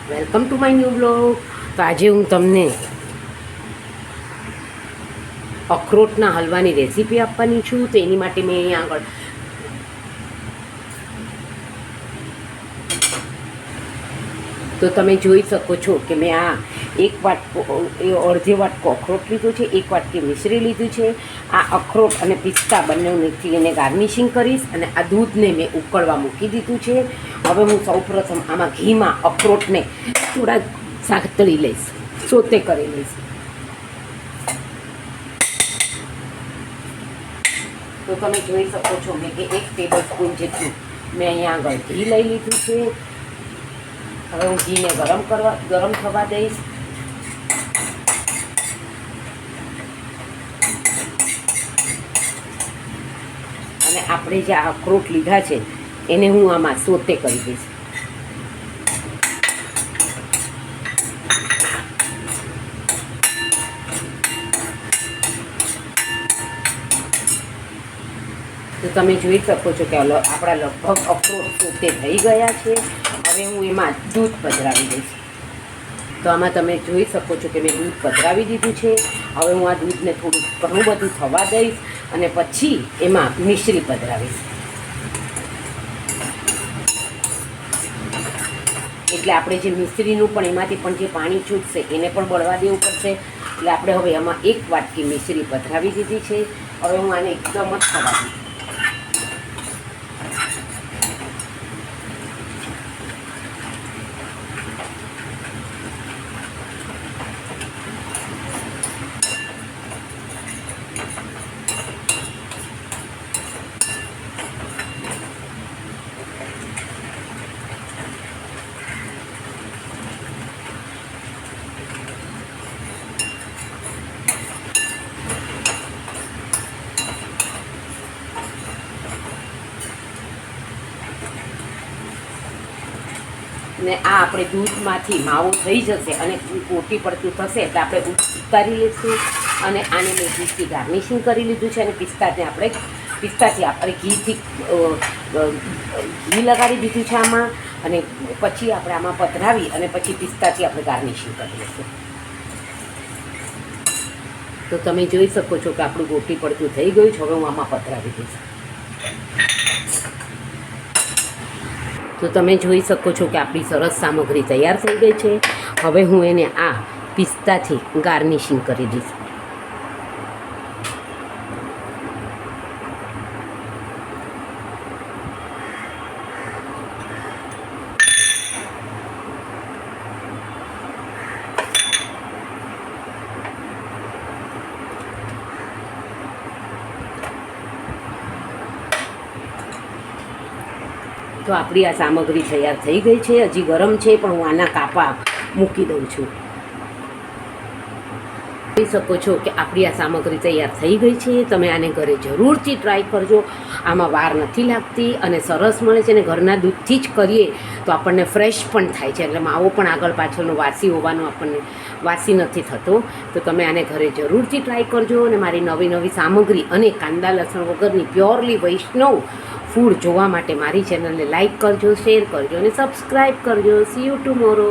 Welcome to my new blog. તો આજે હું તમને અખરોટના હલવાની રેસીપી આપવાની છું. તો એની માટે મેં અહીંયા આગળ તો તમે જોઈ શકો છો કે મેં આ એક વાટકો અડધી વાટકો અખરોટ લીધું છે, એક વાટકી મિશ્રી લીધું છે. આ અખરોટ અને પિસ્તા બંનેથી એને ગાર્નિશિંગ કરીશ અને આ દૂધને મેં ઉકળવા મૂકી દીધું છે. હવે હું સૌપ્રથમ આમાં ઘીમાં અખરોટને થોડા સાતળી લઈશ, સોતે કરી લઈશ. તો તમે જોઈ શકો છો મેં કે 1 ટેબલ સ્પૂન જેટલું મેં અહીંયા આગળ ઘી લઈ લીધું છે. હવે હું ઘીને ગરમ થવા દઈશ. અને આપણે જે આ અખરોટ લીધા છે એને હું આમાં સોતે કરી દઈશ. તો તમે જોઈ શકો છો કે આપણા લગભગ અખરોટ સોતે થઈ ગયા છે. હવે હું એમાં દૂધ પધરાવી દઈશ. તો આમાં તમે જોઈ શકો છો કે મેં દૂધ પધરાવી દીધું છે. હવે હું આ દૂધને થોડું ઘણું બધું થવા દઈશ અને પછી એમાં મિશ્રી પધરાવીશ. એટલે આપણે જે મિશ્રીનું પણ એમાંથી પણ જે પાણી છૂટશે એને પણ બળવા દેવું પડશે. એટલે આપણે હવે આમાં 1 વાટકી મિશ્રી પધરાવી દીધી છે. હવે હું આને એકદમ જ થવા દઈશ. ને આ આપણે દૂધમાંથી માવો થઈ જશે અને કોટી પડતું થશે એટલે આપણે ઉતારી લઈશું. અને આને મેં ઘીથી ગાર્નિશિંગ કરી લીધું છે અને પિસ્તાથી આપણે ઘી લગાડી દીધું છે આમાં. અને પછી આપણે આમાં પધરાવી અને પછી પિસ્તાથી આપણે ગાર્નિશિંગ કરી લઈશું. તો તમે જોઈ શકો છો કે આપણું ગોટી પડતું થઈ ગયું છે. હવે હું આમાં પધરાવી દઈશ. તો તમે જોઈ શકો છો કે આપણી સરસ સામગ્રી તૈયાર થઈ ગઈ છે. હવે હું એને આ પિસ્તાથી ગાર્નિશિંગ કરી દઈશ. તો આપણી આ સામગ્રી તૈયાર થઈ ગઈ છે. હજી ગરમ છે પણ હું આના કાપા મૂકી દઉં છું. જોઈ શકો છો કે આપણી આ સામગ્રી તૈયાર થઈ ગઈ છે. તમે આને ઘરે જરૂરથી ટ્રાય કરજો. આમાં વાર નથી લાગતી અને સરસ મળે છે. અને ઘરના દૂધથી જ કરીએ તો આપણને ફ્રેશ પણ થાય છે. એટલે માવો પણ આગળ પાછળનો વાસી હોવાનો આપણને વાસી નથી થતો. તો તમે આને ઘરે જરૂરથી ટ્રાય કરજો. અને મારી નવી નવી સામગ્રી અને કાંદા લસણ વગરની પ્યોરલી વૈષ્ણવ ફૂડ જોવા માટે મારી ચેનલને લાઈક કરજો, શેર કરજો અને સબસ્ક્રાઈબ કરજો. C you tomorrow.